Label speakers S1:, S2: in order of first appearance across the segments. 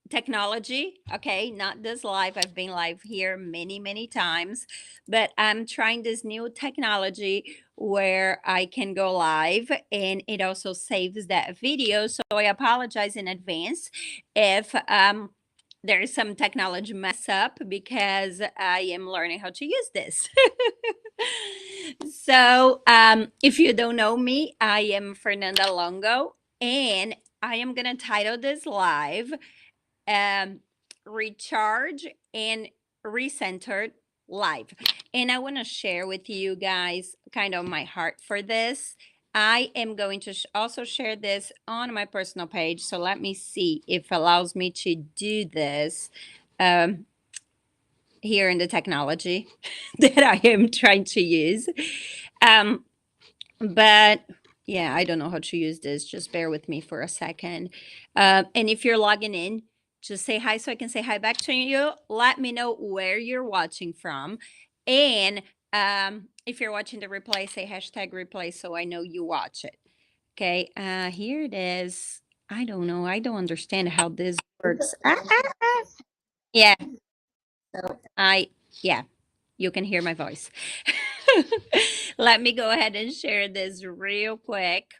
S1: technology. Okay, not this live. I've been live here many times, but I'm trying this new technology where I can go live and it also saves that video. So I apologize in advance if there is some technology mess up because I am learning how to use this. So, if you don't know me, I am Fernanda Longo, and I am going to title this live um, Recharge and Recentered Live. And I want to share with you guys kind of my heart for this. I am going to also share this on my personal page. So let me see if it allows me to do this um, here in the technology that I am trying to use. Um, but yeah, I don't know how to use this. Just bear with me for a second. And if you're logging in, just say hi so I can say hi back to you. Let me know where you're watching from. And if you're watching the replay, say hashtag replay so I know you watch it. Okay, here it is. I don't know. I don't understand how this works. Yeah. So yeah, you can hear my voice. Let me go ahead and share this real quick.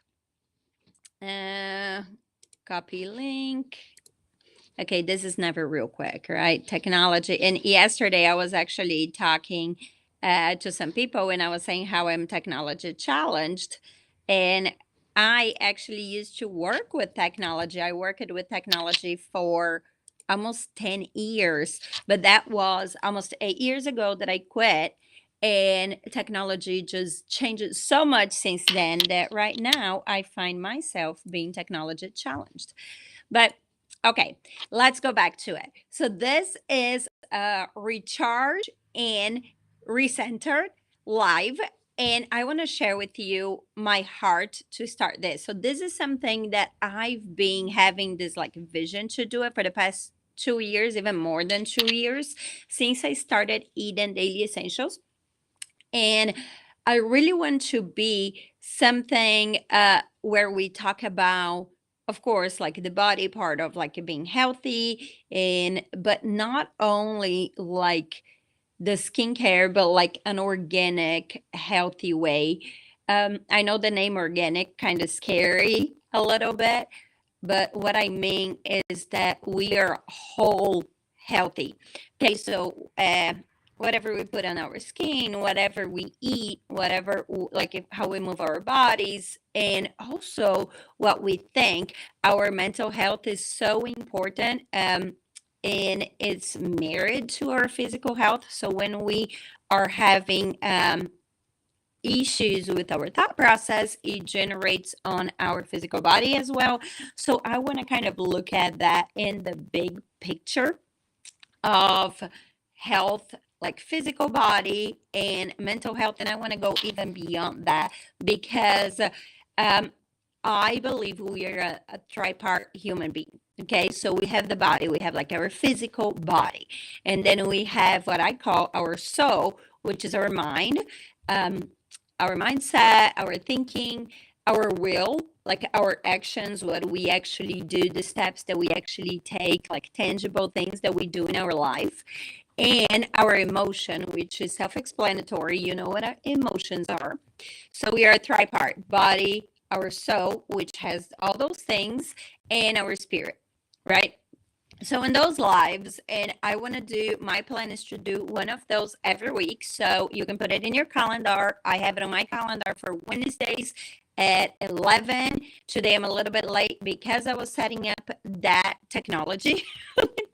S1: Copy link. Okay, this is never real quick, right? Technology. And yesterday I was actually talking to some people and I was saying how I'm technology challenged. And I actually used to work with technology. I worked with technology for almost 10 years, but that was almost 8 years ago that I quit. And technology just changed so much since then that right now I find myself being technology challenged. But okay, let's go back to it. So this is Recharge and Recentered live. And I want to share with you my heart to start this. So this is something that I've been having this like vision to do it for the past 2 years, even more than 2 years, since I started eating daily essentials. And I really want to be something where we talk about, of course, like the body part of like being healthy, and but not only like the skincare, but like an organic, healthy way. I know the name organic kind of scary a little bit, but what I mean is that we are whole healthy. Okay, so whatever we put on our skin, whatever we eat, whatever like how we move our bodies, and also what we think, our mental health is so important. And it's married to our physical health. So when we are having issues with our thought process, it generates on our physical body as well. So I want to kind of look at that in the big picture of health, like physical body and mental health. And I want to go even beyond that because I believe we are a tripart human being. Okay, so we have the body, we have like our physical body, and then we have what I call our soul, which is our mind, our mindset, our thinking, our will, like our actions, what we actually do, the steps that we actually take, like tangible things that we do in our life, and our emotion, which is self explanatory. You know what our emotions are. So we are a tripart body, our soul, which has all those things, and our spirit, right? So in those lives, and I want to do, my plan is to do one of those every week. So you can put it in your calendar. I have it on my calendar for Wednesdays at 11. Today I'm a little bit late because I was setting up that technology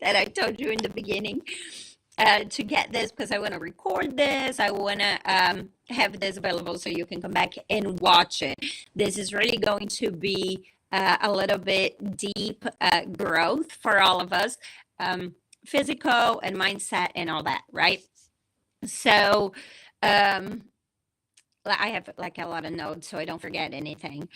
S1: that I told you in the beginning. To get this, because I want to record this. I want to have this available so you can come back and watch it. This is really going to be a little bit deep growth for all of us, physical and mindset and all that, right? So I have like a lot of notes so I don't forget anything.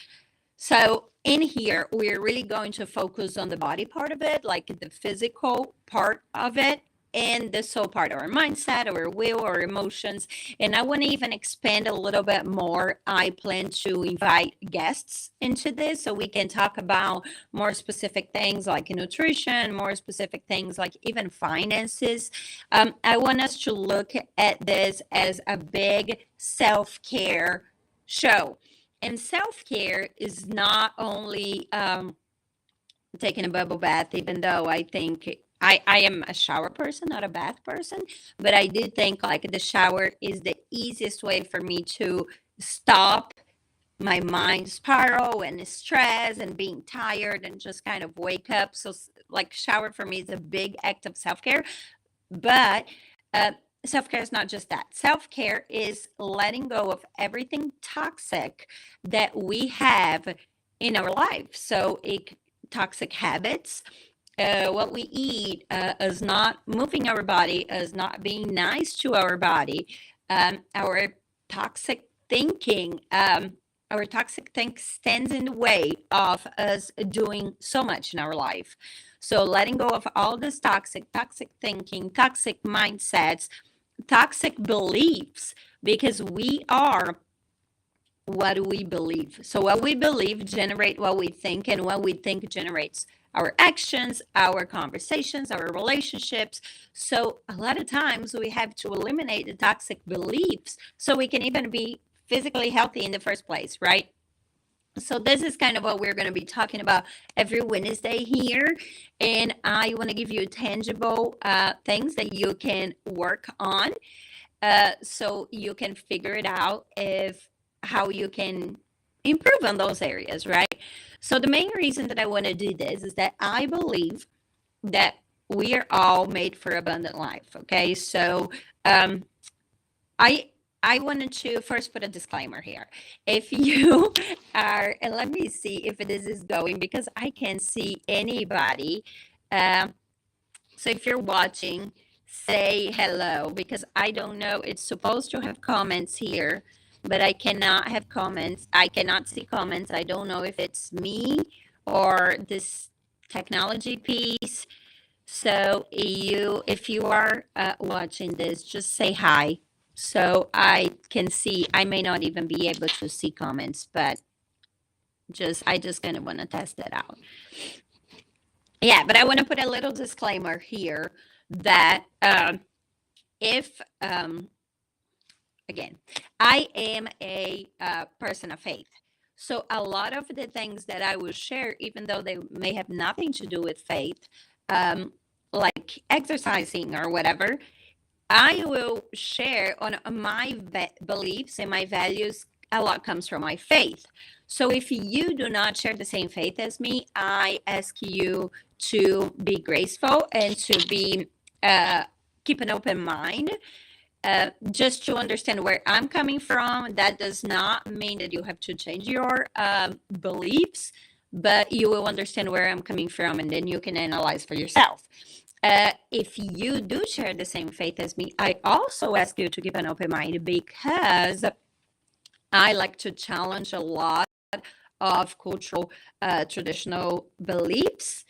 S1: So in here, we're really going to focus on the body part of it, like the physical part of it. and the soul part, our mindset, our will, our emotions. And I want to even expand a little bit more. I plan to invite guests into this so we can talk about more specific things like nutrition, more specific things like even finances. I want us to look at this as a big self-care show. And self-care is not only taking a bubble bath, even though I think I am a shower person, not a bath person, but I do think like the shower is the easiest way for me to stop my mind spiral and stress and being tired and just kind of wake up. So like shower for me is a big act of self-care, but uh, self-care is not just that. Self-care is letting go of everything toxic that we have in our life. So toxic habits, what we eat, is not moving our body, is not being nice to our body, our toxic thinking. Our toxic think stands in the way of us doing so much in our life. So letting go of all this toxic thinking, toxic mindsets, toxic beliefs, because we are what we believe. So what we believe generate what we think, and what we think generates our actions, our conversations, our relationships. So a lot of times we have to eliminate the toxic beliefs so we can even be physically healthy in the first place, right? So this is kind of what we're going to be talking about every Wednesday here. And I want to give you tangible things that you can work on, so you can figure it out how you can improve on those areas, right? So the main reason that I want to do this is that I believe that we are all made for abundant life. Okay, so I wanted to first put a disclaimer here. If you are, and let me see if this is going, because I can't see anybody. So if you're watching, say hello, because I don't know. It's supposed to have comments here, but I cannot have comments. I cannot see comments. I don't know if it's me or this technology piece. So if you are watching this, just say hi. So I can see. I may not even be able to see comments, but I just kind of want to test that out. Yeah, but I want to put a little disclaimer here that if again, I am a person of faith. So a lot of the things that I will share, even though they may have nothing to do with faith, like exercising or whatever, I will share on my beliefs and my values. A lot comes from my faith. So if you do not share the same faith as me, I ask you to be graceful and to be keep an open mind. Just to understand where I'm coming from. That does not mean that you have to change your beliefs, but you will understand where I'm coming from, and then you can analyze for yourself. If you do share the same faith as me, I also ask you to keep an open mind, because I like to challenge a lot of cultural, traditional beliefs.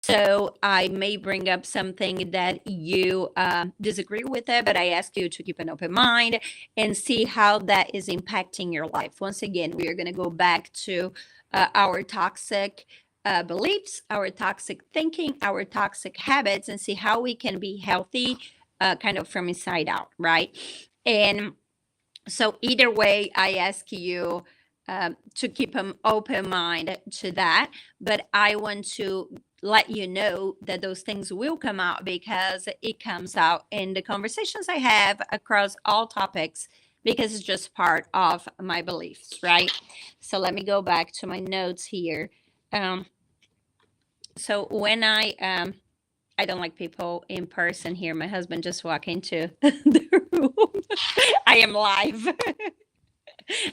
S1: So I may bring up something that you disagree with it, but I ask you to keep an open mind and see how that is impacting your life. Once again, we are going to go back to our toxic beliefs, our toxic thinking, our toxic habits, and see how we can be healthy kind of from inside out, right? And so either way, I ask you to keep an open mind to that, but I want to let you know that those things will come out, because it comes out in the conversations I have across all topics, because it's just part of my beliefs, right? So let me go back to my notes here. So when I don't like people in person here. My husband just walked into the room. I am live.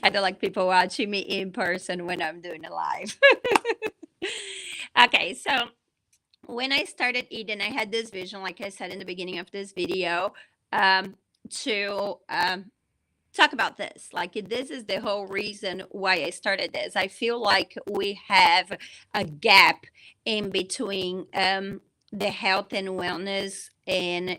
S1: I don't like people watching me in person when I'm doing a live. Okay, so when I started eating, I had this vision, like I said in the beginning of this video, to talk about this. Like, this is the whole reason why I started this. I feel like we have a gap in between the health and wellness and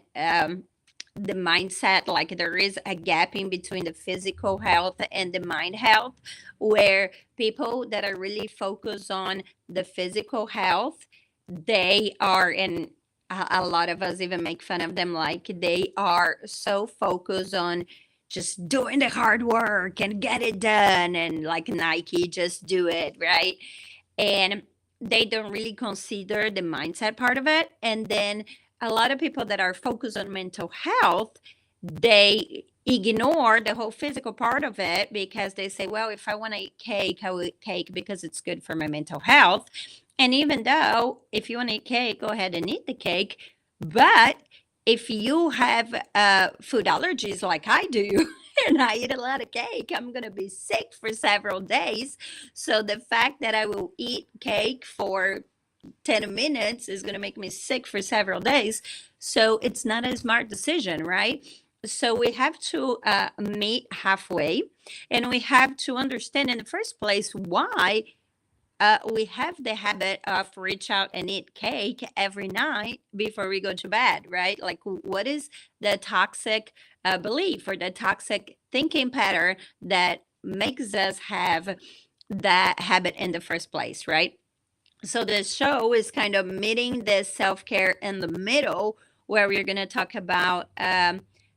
S1: the mindset, like there is a gap in between the physical health and the mind health, where people that are really focused on the physical health, they are, and a lot of us even make fun of them, like they are so focused on just doing the hard work and get it done, and like Nike, just do it, right? And they don't really consider the mindset part of it. And then a lot of people that are focused on mental health, they ignore the whole physical part of it, because they say, well, if I want to eat cake, I will eat cake because it's good for my mental health. And even though if you want to eat cake, go ahead and eat the cake. But if you have food allergies like I do, and I eat a lot of cake, I'm going to be sick for several days. So the fact that I will eat cake for 10 minutes is going to make me sick for several days. So it's not a smart decision, right? So we have to meet halfway, and we have to understand in the first place why we have the habit of reach out and eat cake every night before we go to bed, right? Like, what is the toxic belief or the toxic thinking pattern that makes us have that habit in the first place, right? So the show is kind of meeting the self-care in the middle, where we're going to talk about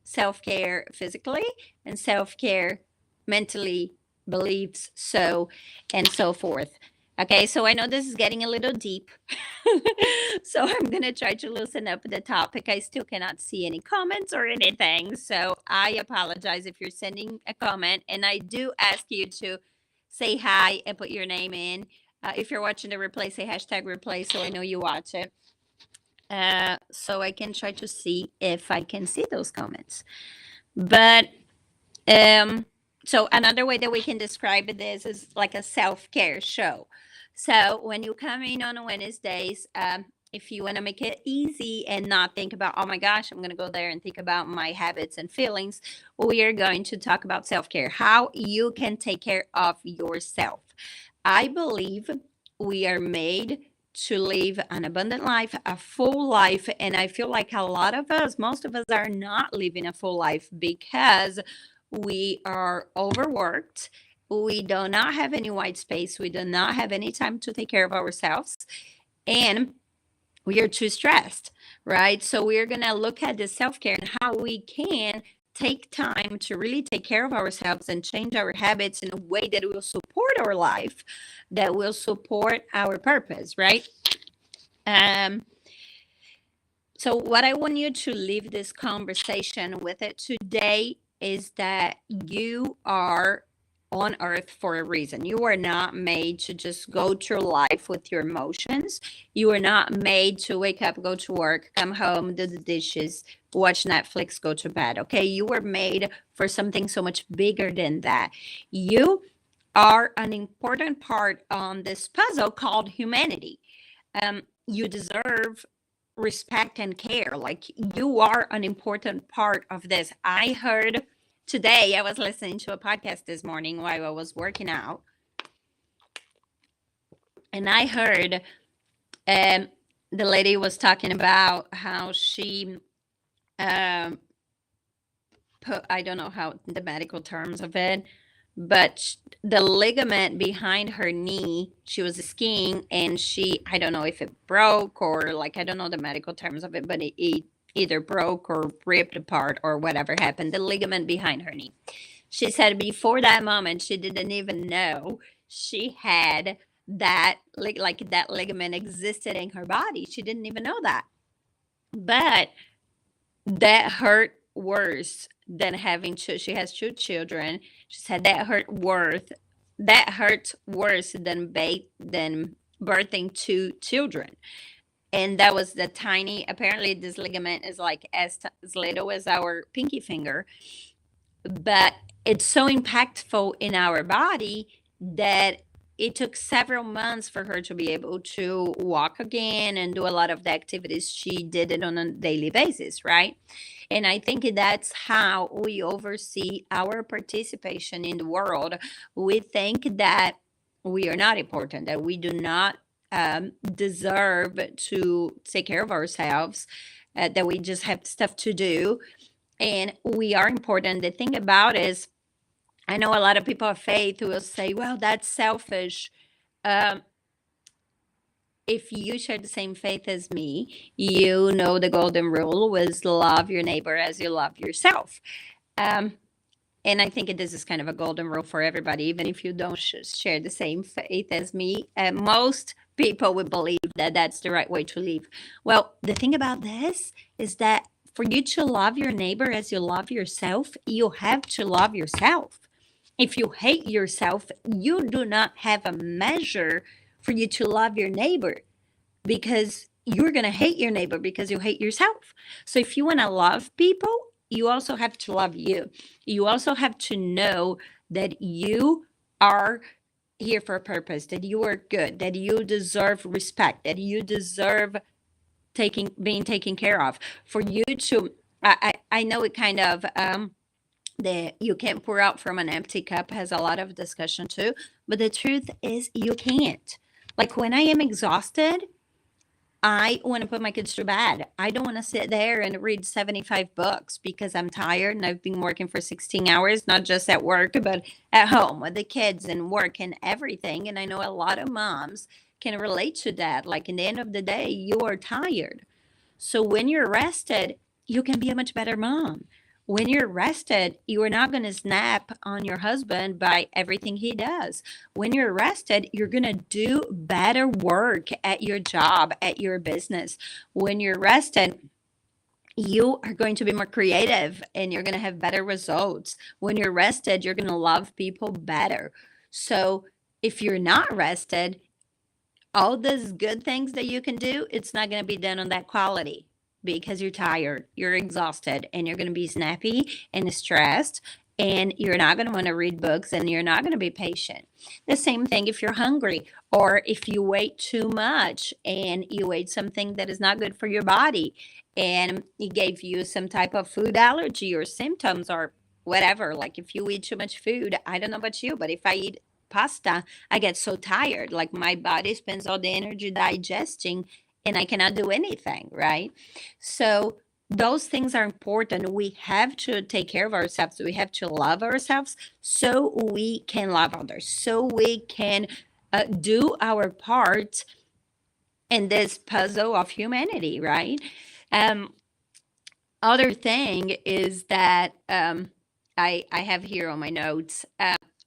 S1: self-care physically and self-care mentally, beliefs, so and so forth. Okay, so I know this is getting a little deep. So I'm going to try to loosen up the topic. I still cannot see any comments or anything. So I apologize if you're sending a comment. And I do ask you to say hi and put your name in. If you're watching the replay, say hashtag replay so I know you watch it. So I can try to see if I can see those comments. But so another way that we can describe this is like a self-care show. So when you come in on Wednesdays, if you want to make it easy and not think about, oh my gosh, I'm going to go there and think about my habits and feelings, we are going to talk about self-care, how you can take care of yourself. I believe we are made to live an abundant life, a full life. And I feel like a lot of us, most of us, are not living a full life because we are overworked. We do not have any white space. We do not have any time to take care of ourselves. And we are too stressed, right? So we're going to look at the self-care and how we can take time to really take care of ourselves and change our habits in a way that will support our life, that will support our purpose, right? So what I want you to leave this conversation with it today is that you are on earth for a reason. You are not made to just go through life with your emotions. You are not made to wake up, go to work, come home, do the dishes, watch Netflix, go to bed. Okay, you were made for something so much bigger than that. You are an important part on this puzzle called humanity. You deserve respect and care. Like, you are an important part of this. I heard today, I was listening to a podcast this morning while I was working out, and I heard the lady was talking about how she put, I don't know how the medical terms of it, but the ligament behind her knee, she was skiing and I don't know if it broke, or like, I don't know the medical terms of it, but it either broke or ripped apart or whatever happened, the ligament behind her knee. She said before that moment, she didn't even know she had that, like that ligament existed in her body. She didn't even know that. But that hurt worse than having she has 2 children. She said that hurts worse than birthing 2 children. And that was the tiny, apparently this ligament is like as little as our pinky finger, but it's so impactful in our body that it took several months for her to be able to walk again and do a lot of the activities she did it on a daily basis, right? And I think that's how we oversee our participation in the world. We think that we are not important, that we do not deserve to take care of ourselves, that we just have stuff to do, and we are important. The thing about is, I know a lot of people of faith who will say, well, that's selfish. Um, if you share the same faith as me, you know the golden rule was love your neighbor as you love yourself. Um, and I think this is kind of a golden rule for everybody, even if you don't share the same faith as me. Most people would believe that that's the right way to live. Well, the thing about this is that for you to love your neighbor as you love yourself, you have to love yourself. If you hate yourself, you do not have a measure for you to love your neighbor, because you're going to hate your neighbor because you hate yourself. So if you want to love people, you also have to love you. You also have to know that you are here for a purpose, that you are good, that you deserve respect, that you deserve being taken care of. For you to, I know it kind of, that you can't pour out from an empty cup has a lot of discussion too, but the truth is you can't. Like when I am exhausted, I want to put my kids to bed. I don't want to sit there and read 75 books because I'm tired and I've been working for 16 hours, not just at work, but at home with the kids and work and everything. And I know a lot of moms can relate to that. Like in the end of the day, you are tired. So when you're rested, you can be a much better mom. When you're rested, you are not going to snap on your husband by everything he does. When you're rested, you're going to do better work at your job, at your business. When you're rested, you are going to be more creative and you're going to have better results. When you're rested, you're going to love people better. So if you're not rested, all those good things that you can do, it's not going to be done on that quality, because you're tired, you're exhausted, and you're going to be snappy and stressed, and you're not going to want to read books, and you're not going to be patient. The same thing if you're hungry, or if you ate too much and you ate something that is not good for your body, and it gave you some type of food allergy or symptoms or whatever. Like if you eat too much food, I don't know about you, but if I eat pasta, I get so tired. Like my body spends all the energy digesting and I cannot do anything, right? So those things are important. We have to take care of ourselves. We have to love ourselves so we can love others, so we can do our part in this puzzle of humanity, right? Other thing is that I have here on my notes,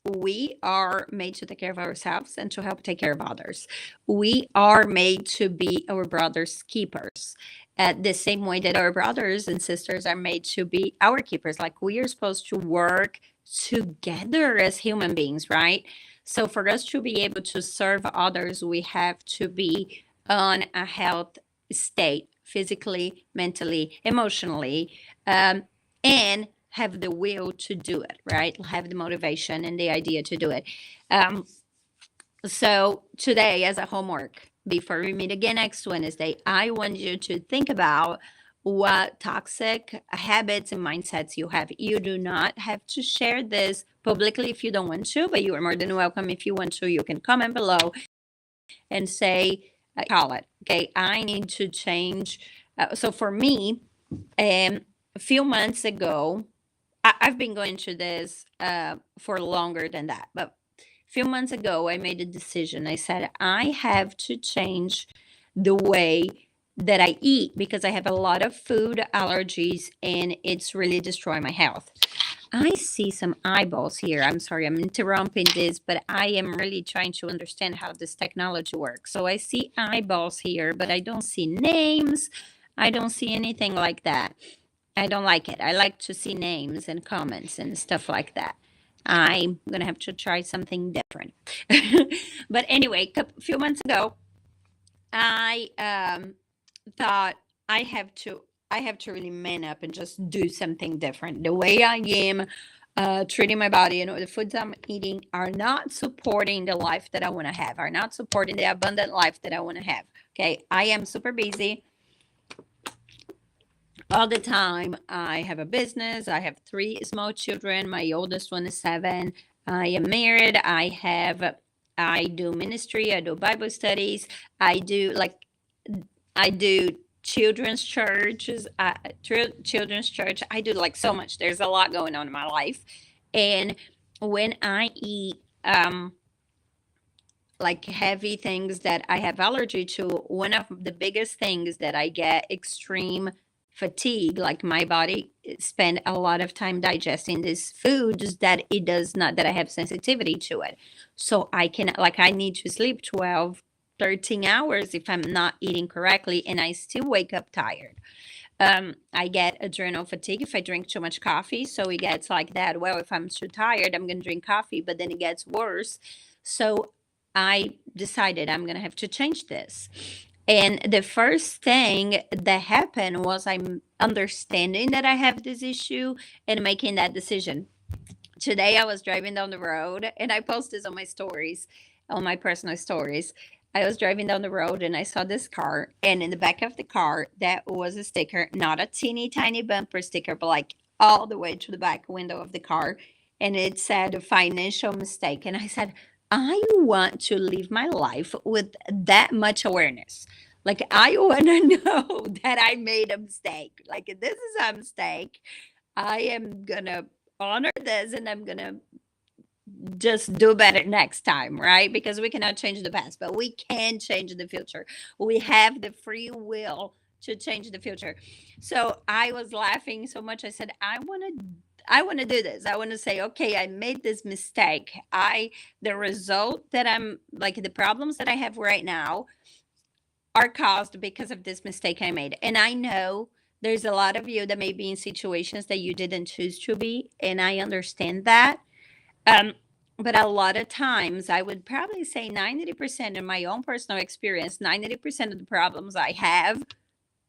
S1: we are made to take care of ourselves and to help take care of others. We are made to be our brother's keepers. The same way that our brothers and sisters are made to be our keepers. Like we are supposed to work together as human beings, right? So for us to be able to serve others, we have to be on a health state, physically, mentally, emotionally, and have the will to do it, right? Have the motivation and the idea to do it. So today, as a homework, before we meet again next Wednesday, I want you to think about what toxic habits and mindsets you have. You do not have to share this publicly if you don't want to, but you are more than welcome. If you want to, you can comment below and say, call it, okay, I need to change. So for me, a few months ago, I've been going through this for longer than that, but a few months ago, I made a decision. I said, I have to change the way that I eat because I have a lot of food allergies and it's really destroying my health. I see some eyeballs here. I'm sorry, I'm interrupting this, but I am really trying to understand how this technology works. So I see eyeballs here, but I don't see names. I don't see anything like that. I don't like it. I like to see names and comments and stuff like that. I'm going to have to try something different. But anyway, a few months ago, I thought I have to really man up and just do something different. The way I am treating my body, the foods I'm eating are not supporting the life that I want to have, are not supporting the abundant life that I want to have. Okay, I am super busy all the time. I have a business. I have 3 small children. My oldest one is 7. I am married. I have I do ministry, I do Bible studies, I do like I do children's churches, children's church. I do like so much. There's a lot going on in my life. And when I eat like heavy things that I have allergy to, one of the biggest things that I get extreme fatigue, like my body spend a lot of time digesting these foods that it does not, that I have sensitivity to it. So I can, like, I need to sleep 12, 13 hours if I'm not eating correctly, and I still wake up tired. I get adrenal fatigue if I drink too much coffee. So it gets like that. Well, if I'm too tired, I'm going to drink coffee, but then it gets worse. So I decided I'm going to have to change this. And the first thing that happened was I'm understanding that I have this issue and making that decision. Today I was driving down the road and I post this on my stories, on my personal stories. I was driving down the road and I saw this car, and in the back of the car, that was a sticker, not a teeny tiny bumper sticker, but like all the way to the back window of the car. And it said financial mistake. And I said, I want to live my life with that much awareness. Like, I want to know that I made a mistake. Like, this is a mistake. I am going to honor this and I'm going to just do better next time, right? Because we cannot change the past, but we can change the future. We have the free will to change the future. So I was laughing so much. I said, I want to do this. I want to say, okay, I made this mistake. The result that I'm like, the problems that I have right now are caused because of this mistake I made. And I know there's a lot of you that may be in situations that you didn't choose to be, and I understand that. Um, but a lot of times, I would probably say 90% in my own personal experience, 90% of the problems I have,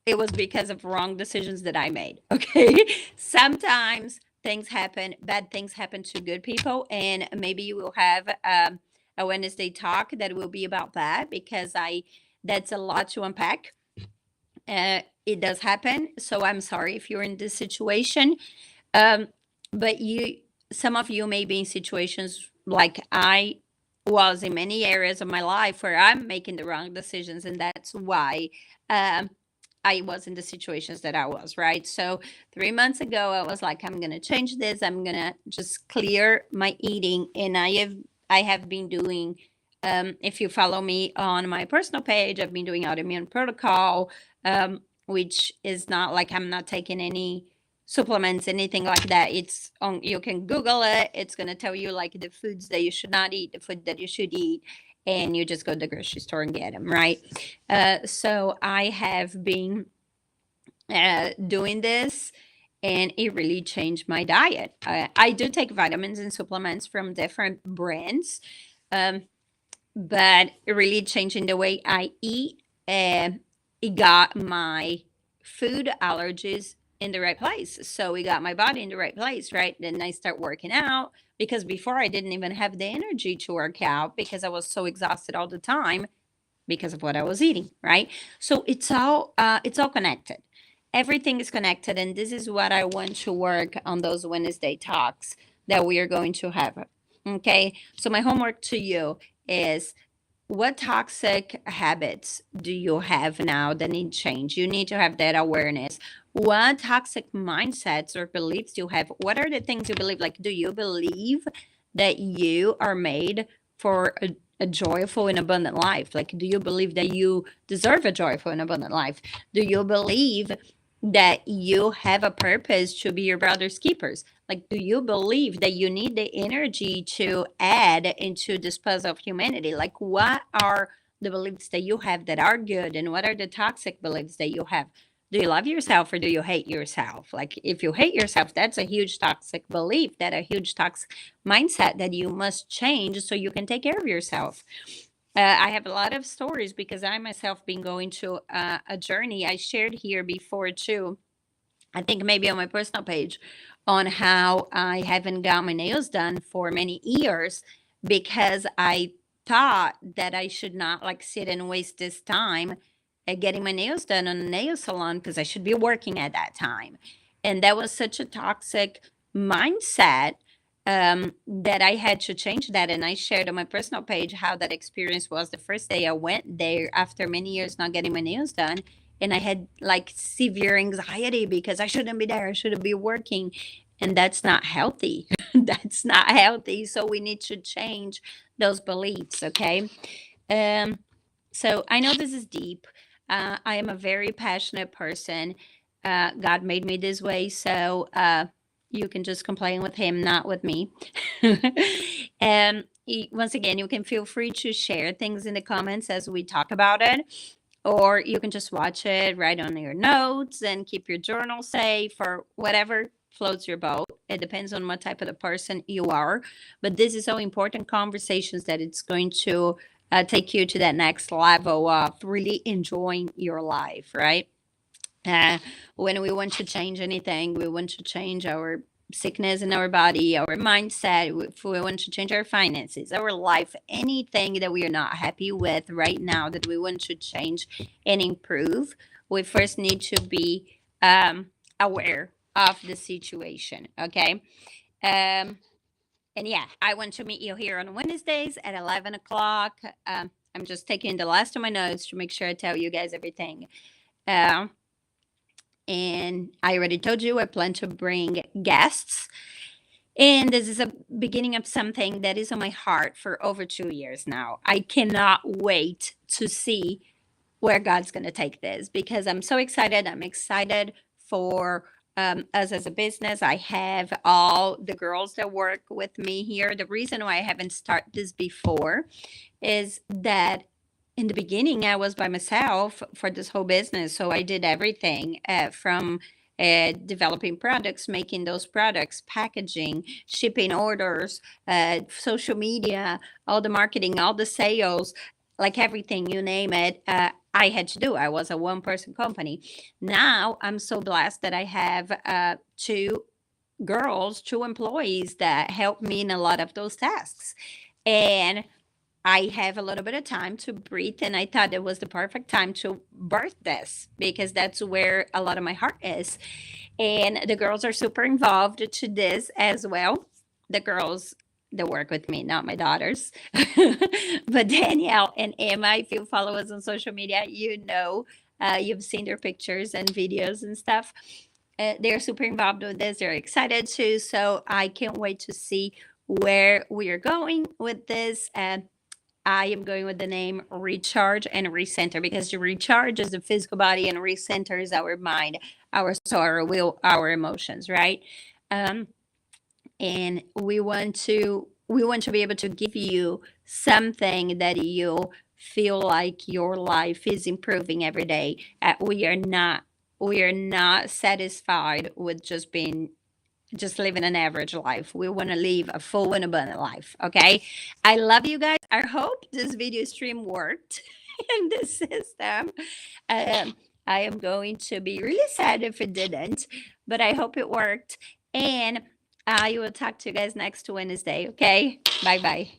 S1: it was because of wrong decisions that I made. Okay. Sometimes things happen, bad things happen to good people. And maybe you will have a Wednesday talk that will be about that, because that's a lot to unpack. It does happen. So I'm sorry if you're in this situation. Um, but some of you may be in situations like I was in many areas of my life where I'm making the wrong decisions. And that's why I was in the situations that I was, right? So 3 months ago, I was like, I'm going to change this. I'm going to just clear my eating. And I have been doing, if you follow me on my personal page, I've been doing autoimmune protocol, which is not like I'm not taking any supplements, anything like that. It's on, you can Google it. It's going to tell you like the foods that you should not eat, the food that you should eat, and you just go to the grocery store and get them, right? So I have been doing this, and it really changed my diet. I do take vitamins and supplements from different brands, but it really changing the way I eat. It got my food allergies in the right place. So we got my body in the right place, right? Then I start working out, because before I didn't even have the energy to work out because I was so exhausted all the time because of what I was eating, right? So it's all connected. Everything is connected, and this is what I want to work on those Wednesday talks that we are going to have. Okay, so my homework to you is, what toxic habits do you have now that need change? You need to have that awareness. What toxic mindsets or beliefs do you have? What are the things you believe? Like, do you believe that you are made for a joyful and abundant life? Like, do you believe that you deserve a joyful and abundant life? Do you believe that you have a purpose to be your brother's keepers? Like, do you believe that you need the energy to add into this puzzle of humanity? Like, what are the beliefs that you have that are good, and what are the toxic beliefs that you have? Do you love yourself or do you hate yourself? Like, if you hate yourself, that's a huge toxic belief, that a huge toxic mindset that you must change so you can take care of yourself. I have a lot of stories because I myself been going to a journey. I shared here before too, I think maybe on my personal page, on how I haven't got my nails done for many years because I thought that I should not like sit and waste this time at getting my nails done on a nail salon, because I should be working at that time. And that was such a toxic mindset, that I had to change that. And I shared on my personal page how that experience was the first day I went there after many years not getting my nails done. And I had like severe anxiety because I shouldn't be there, I shouldn't be working. And that's not healthy. That's not healthy. So we need to change those beliefs. Okay. Um, so I know this is deep. I am a very passionate person. God made me this way. So you can just complain with him, not with me. And once again, you can feel free to share things in the comments as we talk about it, or you can just watch it, write on your notes, and keep your journal safe or whatever floats your boat. It depends on what type of the person you are. But this is so important conversations that it's going to take you to that next level of really enjoying your life, right? Uh, when we want to change anything, we want to change our sickness in our body, our mindset, if we want to change our finances, our life, anything that we are not happy with right now that we want to change and improve, we first need to be aware of the situation. Okay. Um, and yeah, I want to meet you here on Wednesdays at 11 o'clock. I'm just taking the last of my notes to make sure I tell you guys everything. Um, and I already told you I plan to bring guests. And this is a beginning of something that is on my heart for over 2 years now. I cannot wait to see where God's going to take this because I'm so excited. I'm excited for us as a business. I have all the girls that work with me here. The reason why I haven't started this before is that in the beginning I was by myself for this whole business, so I did everything from developing products, making those products, packaging, shipping orders, social media, all the marketing, all the sales, like everything, you name it. I had to do. I was a one person company. Now I'm so blessed that I have two girls, two employees that help me in a lot of those tasks. And I have a little bit of time to breathe, and I thought it was the perfect time to birth this because that's where a lot of my heart is. And the girls are super involved to this as well. The girls that work with me, not my daughters. But Danielle and Emma, if you follow us on social media, you know, you've seen their pictures and videos and stuff. They're super involved with this. They're excited too. So I can't wait to see where we are going with this. I am going with the name ReCharge and ReCenter because the recharge is the physical body and ReCenter is our mind, our soul, our will, our emotions, right? Um, and we want to be able to give you something that you feel like your life is improving every day. We are not satisfied with just living an average life. We want to live a full and abundant life. Okay. I love you guys. I hope this video stream worked in the system. Um, I am going to be really sad if it didn't, but I hope it worked. And I will talk to you guys next Wednesday. Okay. Bye bye.